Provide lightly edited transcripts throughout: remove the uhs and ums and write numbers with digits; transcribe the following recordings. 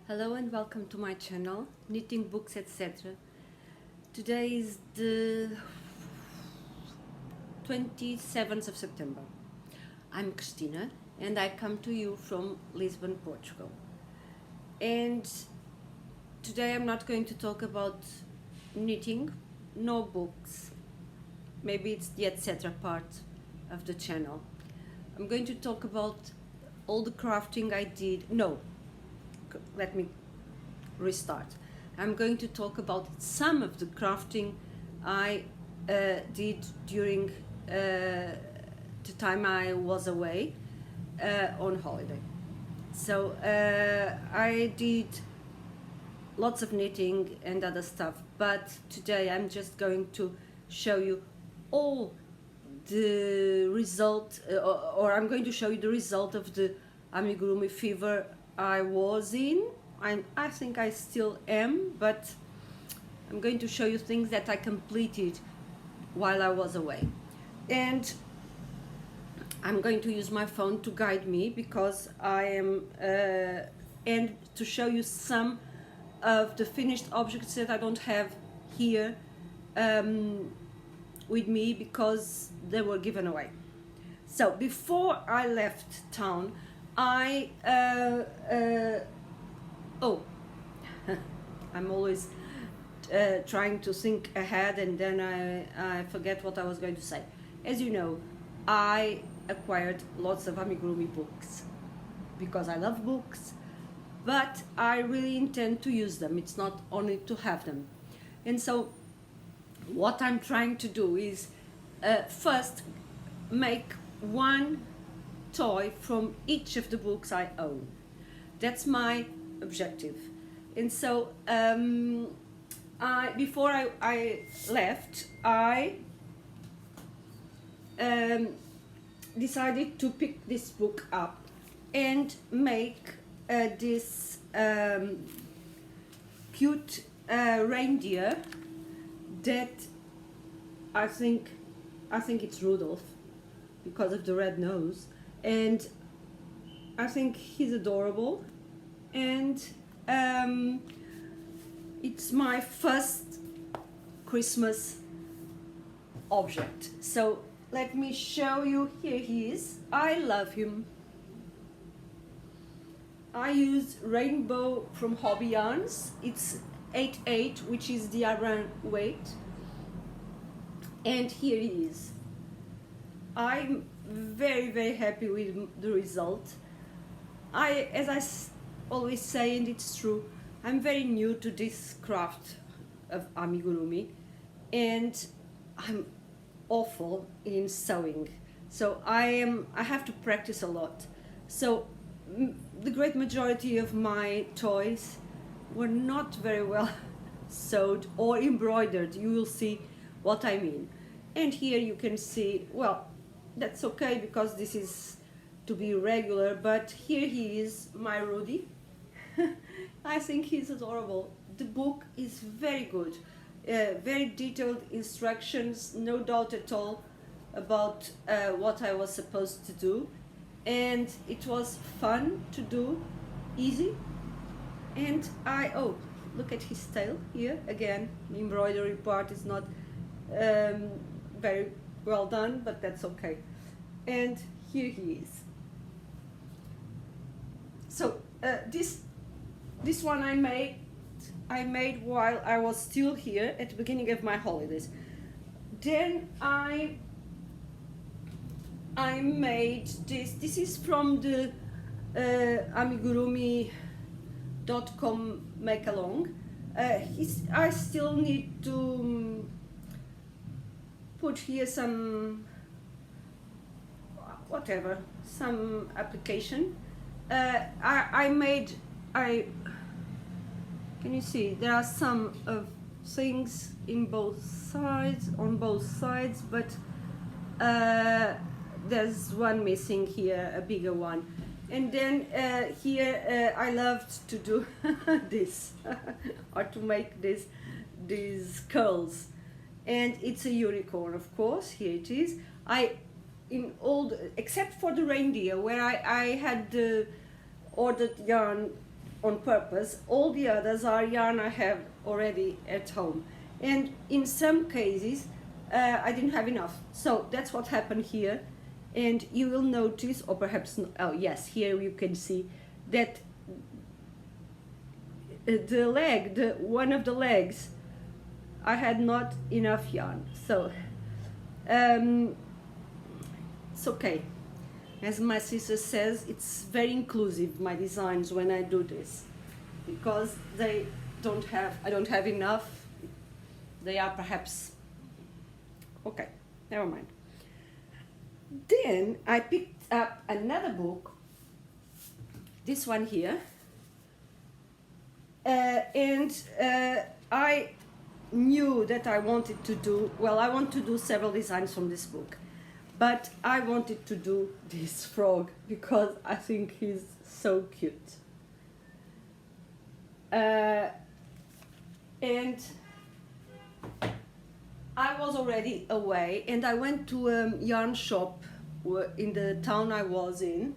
Hello and welcome to my channel, Knitting Books etc. Today is the 27th of September. I'm Cristina and I come to you from Lisbon, Portugal. And today I'm not going to talk about knitting, no books. Maybe it's the etc. part of the channel. I'm going to talk about all the crafting I did. No, let me restart. I'm going to talk about some of the crafting I did during the time I was away on holiday. So I did lots of knitting and other stuff, but today I'm just going to show you all the result, or I'm going to show you the result of the amigurumi fever I was in. I think I still am, but I'm going to show you things that I completed while I was away. And I'm going to use my phone to guide me because I am, and to show you some of the finished objects that I don't have here with me because they were given away. So before I left town, I'm always trying to think ahead and then I forget what I was going to say. As you know, I acquired lots of amigurumi books because I love books, but I really intend to use them. It's not only to have them. And so what I'm trying to do is first make one toy from each of the books I own. That's my objective. And so before I left, I decided to pick this book up and make this cute reindeer that I think it's Rudolph because of the red nose, and I think he's adorable, and it's my first Christmas object. So let me show you. Here he is. I love him. I use Rainbow from Hobby Yarns. It's 8/8, which is the yarn weight, and here he is. I'm very happy with the result. As I always say, and it's true, I'm very new to this craft of amigurumi and I'm awful in sewing, so I have to practice a lot. So the great majority of my toys were not very well sewed or embroidered. You will see what I mean. And here you can see, well, that's okay because this is to be regular, but here he is, my Rudy. I think he's adorable. The book is very good, very detailed instructions, no doubt at all about what I was supposed to do, and it was fun to do, easy. And look at his tail here again. The embroidery part is not very well done, but that's okay. And here he is. So this one I made while I was still here at the beginning of my holidays. Then I made this. This is from the amigurumi.com make along. I still need to put here some some application. Can you see there are some of things on both sides, but there's one missing here, a bigger one. And then here I loved to do this or to make these curls, and it's a unicorn, of course. Here it is. Except for the reindeer, where I had ordered yarn on purpose. All the others are yarn I have already at home. And in some cases, I didn't have enough. So that's what happened here. And you will notice, or perhaps, oh yes, here you can see that the leg, one of the legs, I had not enough yarn. So it's okay. As my sister says, it's very inclusive, my designs, when I do this, because I don't have enough. They are perhaps, okay, never mind. Then I picked up another book, this one here, and I knew that I wanted to do, well, I want to do several designs from this book, but I wanted to do this frog because I think he's so cute. And I was already away, and I went to a yarn shop in the town I was in,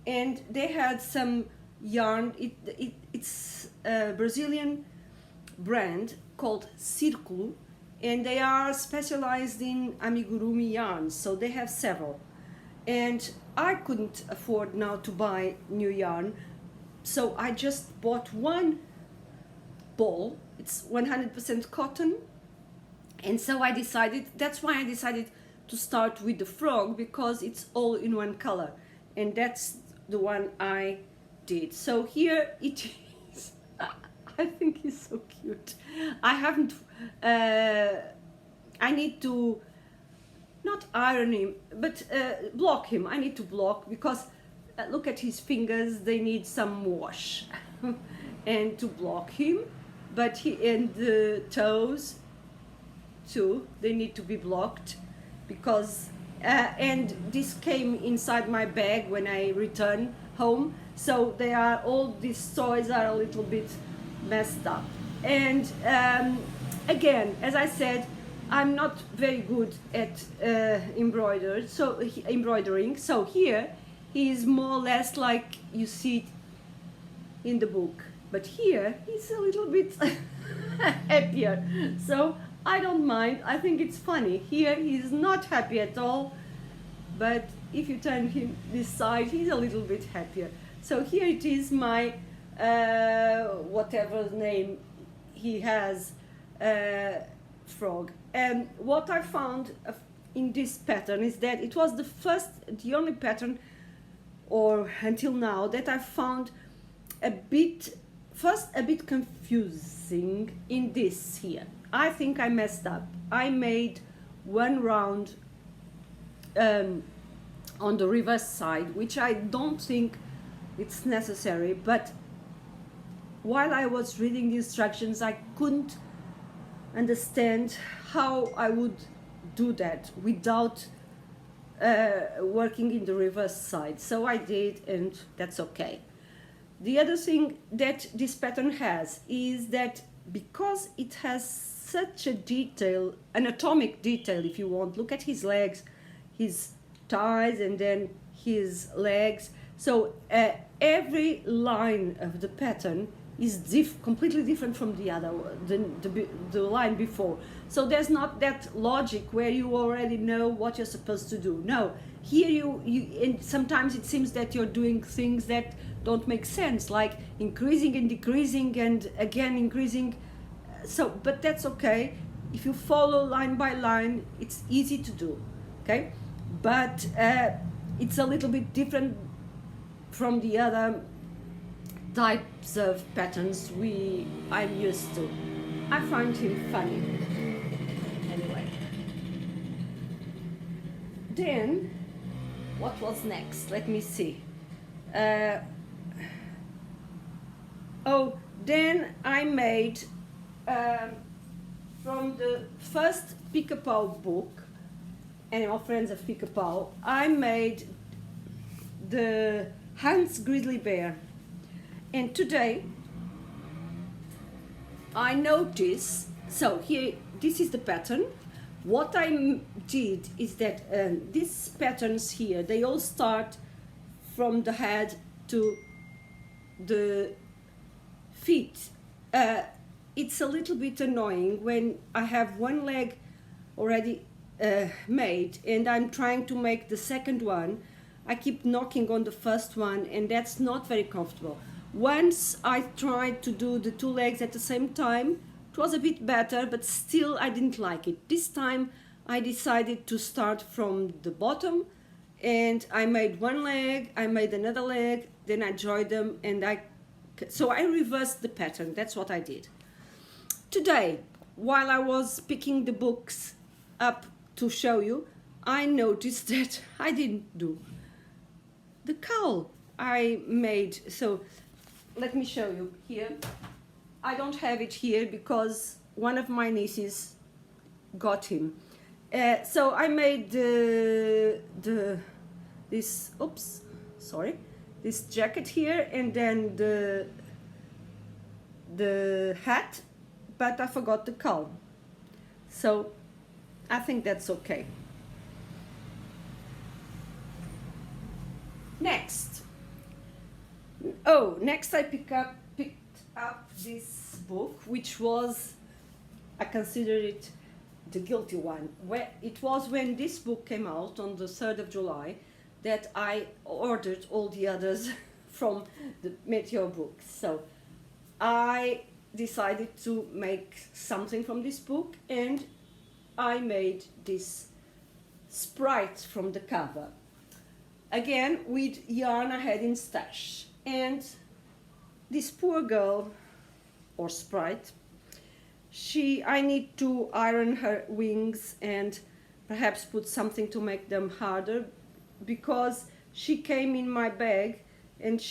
and they had some yarn. It's a Brazilian brand called Círculo, and they are specialized in amigurumi yarns, so they have several. And I couldn't afford now to buy new yarn, so I just bought one ball. It's 100% cotton. And so that's why I decided to start with the frog, because it's all in one color. And that's the one I did. So here it is. I think he's so cute. I haven't, I need to, not iron him, but block him. I need to block, because look at his fingers, they need some wash. And to block him, but and the toes, too, they need to be blocked, because and this came inside my bag when I returned home, so they are, all these toys are a little bit messed up. And again, as I said, I'm not very good at embroidering, so here he is more or less like you see it in the book, but here he's a little bit happier, so I don't mind. I think it's funny. Here he's not happy at all, but if you turn him this side, he's a little bit happier. So here it is, my whatever name he has, frog. And what I found in this pattern is that it was the only pattern, or until now, that I found a bit confusing in this here. I think I messed up. I made one round on the reverse side, which I don't think it's necessary, but while I was reading the instructions, I couldn't understand how I would do that without working in the reverse side. So I did, and that's okay. The other thing that this pattern has is that because it has such a detail, anatomic detail if you want, look at his legs, his thighs, and then his legs. So every line of the pattern is completely different from the other, the line before. So there's not that logic where you already know what you're supposed to do. No, here and sometimes it seems that you're doing things that don't make sense, like increasing and decreasing and again increasing. So, but that's okay. If you follow line by line, it's easy to do, okay? But it's a little bit different from the other types of patterns I'm used to. I find him funny. Anyway. Then, what was next? Let me see. Then I made, from the first Pica-Pau book, Animal Friends of Pica-Pau, I made the Hans Grizzly Bear. And today, I noticed, so here, this is the pattern. What I did is that these patterns here, they all start from the head to the feet, it's a little bit annoying when I have one leg already made and I'm trying to make the second one. I keep knocking on the first one and that's not very comfortable. Once I tried to do the two legs at the same time, it was a bit better, but still I didn't like it. This time I decided to start from the bottom and I made one leg, I made another leg, then I joined them and so I reversed the pattern. That's what I did. Today, while I was picking the books up to show you, I noticed that I didn't do the cowl I made. So let me show you here. I don't have it here because one of my nieces got him. So I made this jacket here and then the hat, but I forgot the cowl. So I think that's okay. Next I picked up this book, which was, I consider it the guilty one. It was when this book came out on the 3rd of July that I ordered all the others from the Meteor Books. So I decided to make something from this book and I made this sprite from the cover. Again, with yarn I had in stash. And this poor girl, or sprite, I need to iron her wings and perhaps put something to make them harder, because she came in my bag and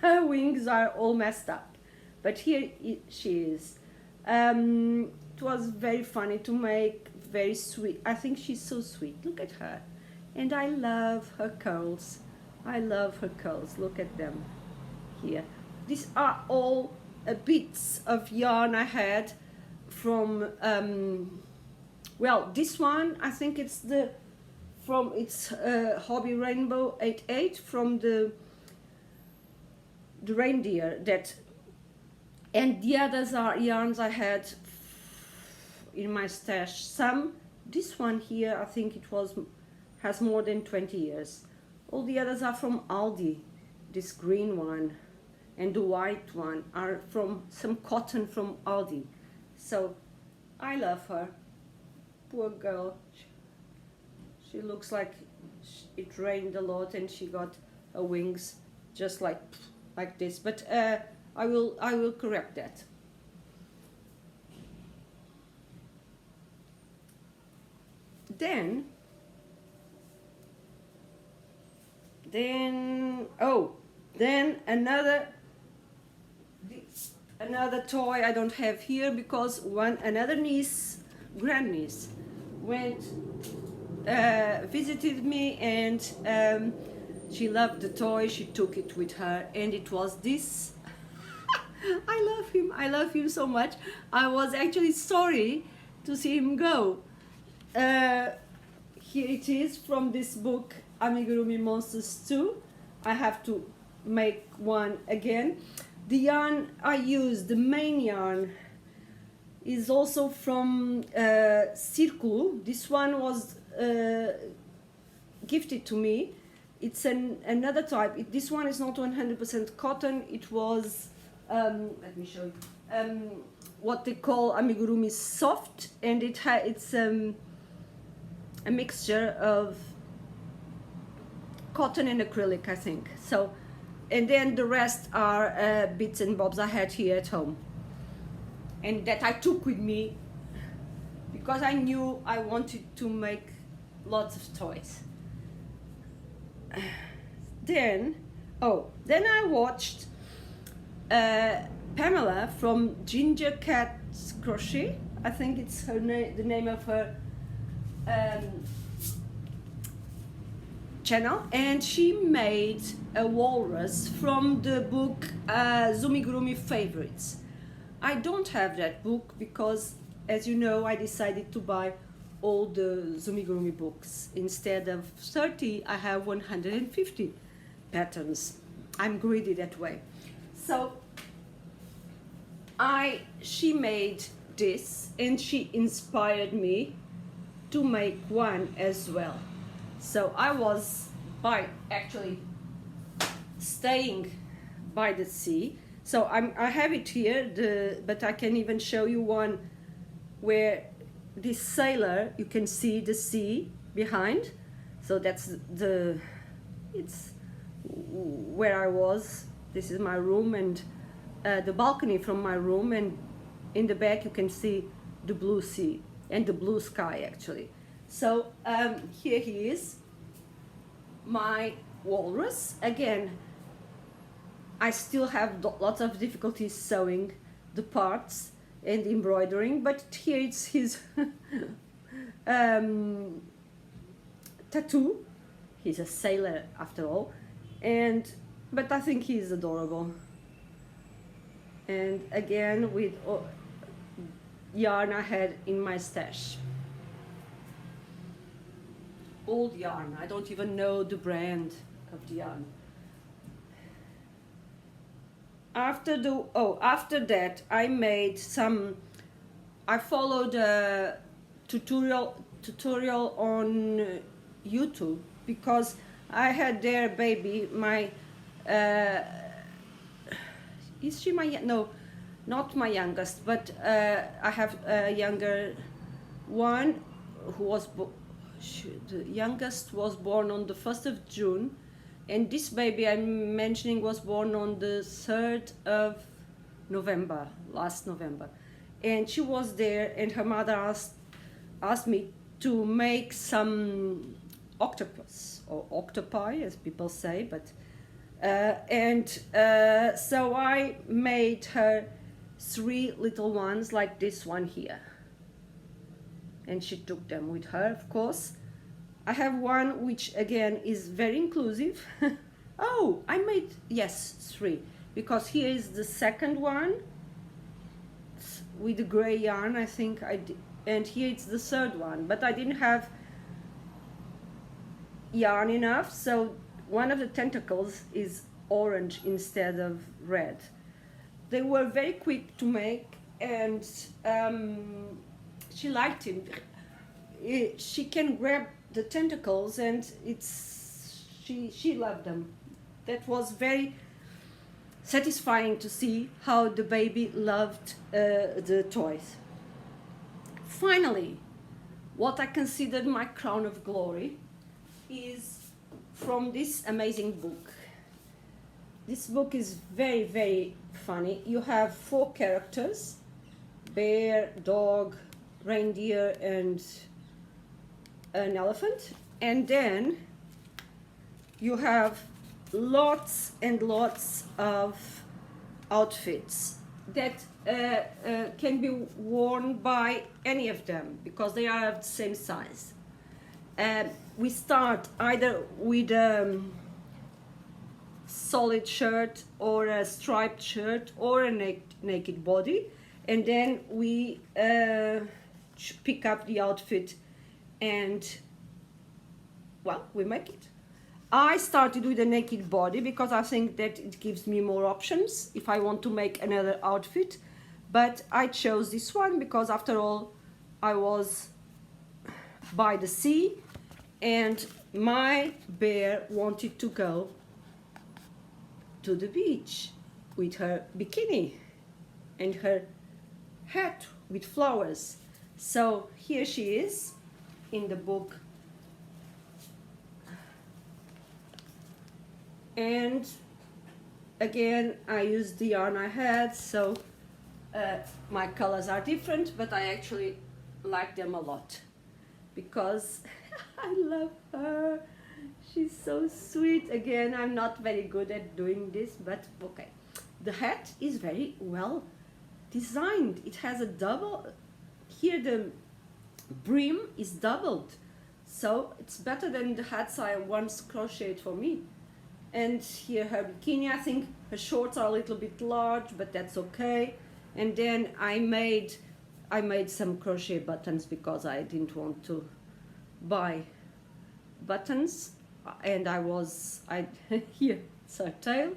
her wings are all messed up. But here she is. It was very funny to make, very sweet. I think she's so sweet. Look at her. And I love her curls. I love her curls. Look at them here. These are all bits of yarn I had from, well, this one, I think it's Hobby Rainbow 88 from the reindeer and the others are yarns I had in my stash. This one here, I think has more than 20 years. All the others are from Aldi. This green one and the white one are from some cotton from Aldi. So I love her. Poor girl. She looks like it rained a lot and she got her wings just like this. But I will correct that. Then another toy I don't have here because another grandniece visited me and she loved the toy. She took it with her and it was this. I love him so much. I was actually sorry to see him go. Here it is from this book, Amigurumi Monsters 2. I have to make one again. The yarn I used, the main yarn, is also from Círculo. This one was gifted to me. It's another type. This one is not 100% cotton. It was, let me show you, what they call amigurumi soft, and it's a mixture of cotton and acrylic, I think. So, and then the rest are bits and bobs I had here at home, and that I took with me because I knew I wanted to make lots of toys. Then I watched Pamela from Ginger Cat's Crochet. I think it's the name of her channel, and she made a walrus from the book Zumigurumi Favorites. I don't have that book because, as you know, I decided to buy all the Zumigurumi books. Instead of 30, I have 150 patterns. I'm greedy that way. So she made this, and she inspired me to make one as well. So I was actually staying by the sea. So I have it here, but I can even show you one where this sailor, you can see the sea behind. So that's it's where I was. This is my room, and the balcony from my room, and in the back you can see the blue sea and the blue sky actually. So here he is, my walrus. Again, I still have lots of difficulties sewing the parts and embroidering, but here it's his tattoo. He's a sailor after all, but I think he's adorable. And again, with yarn I had in my stash. Old yarn, I don't even know the brand of the yarn. After that, I followed a tutorial on YouTube, because I had their baby, is she my, no, not my youngest, but I have a younger one who was, the youngest was born on the 1st of June, and this baby I'm mentioning was born on the 3rd of November, last November. And she was there, and her mother asked me to make some octopus, or octopi as people say, but so I made her 3 little ones like this one here, and she took them with her, of course. I have one which again is very inclusive. Oh, I made, yes, 3, because here is the second one with the gray yarn, I think I did, and here it's the 3rd one, but I didn't have yarn enough, so one of the tentacles is orange instead of red. They were very quick to make, and she liked him. She can grab the tentacles, and she loved them. That was very satisfying to see how the baby loved the toys. Finally, what I considered my crown of glory is from this amazing book. This book is very, very funny. You have 4 characters: bear, dog, reindeer, and an elephant. And then you have lots and lots of outfits that can be worn by any of them, because they are of the same size. We start either with a solid shirt, or a striped shirt, or a naked body, and then we pick up the outfit and, well, we make it. I started with a naked body because I think that it gives me more options if I want to make another outfit, but I chose this one because after all I was by the sea, and my bear wanted to go to the beach with her bikini and her hat with flowers. So here she is in the book, and again I used the yarn I had, so my colors are different, but I actually like them a lot because I love her. She's so sweet. Again, I'm not very good at doing this, but okay. The hat is very well designed. It has a double, here the brim is doubled, so it's better than the hats I once crocheted for me. And here her bikini, I think her shorts are a little bit large, but that's okay. And then I made some crochet buttons because I didn't want to buy buttons, and here it's her tail.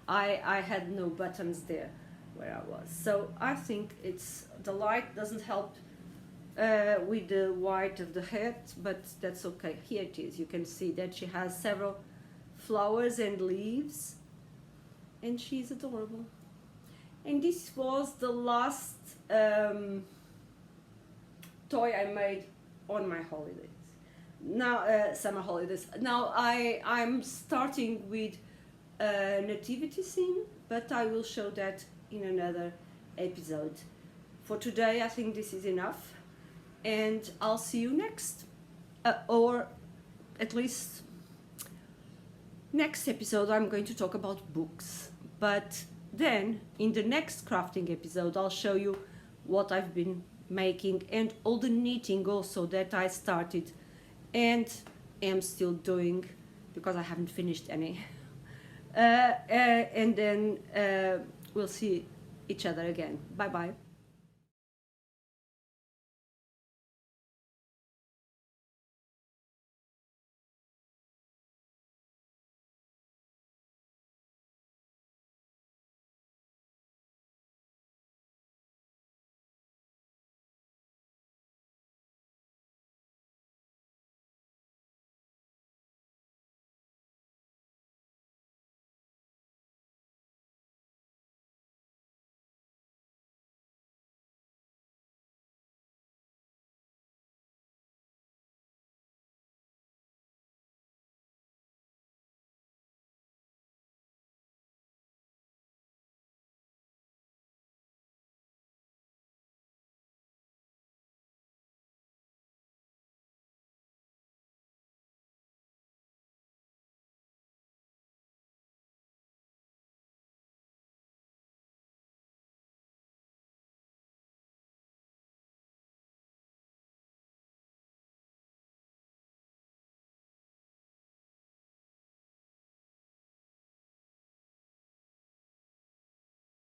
I had no buttons there. where I was. So I think the light doesn't help with the white of the head, but that's okay. Here it is. You can see that she has several flowers and leaves, and she's adorable. And this was the last toy I made on my holidays. Now, summer holidays. Now I'm starting with a nativity scene, but I will show that in another episode. For today, I think this is enough, and I'll see you next, or at least next episode. I'm going to talk about books, but then in the next crafting episode, I'll show you what I've been making and all the knitting also that I started and am still doing, because I haven't finished any. And then we'll see each other again. Bye bye.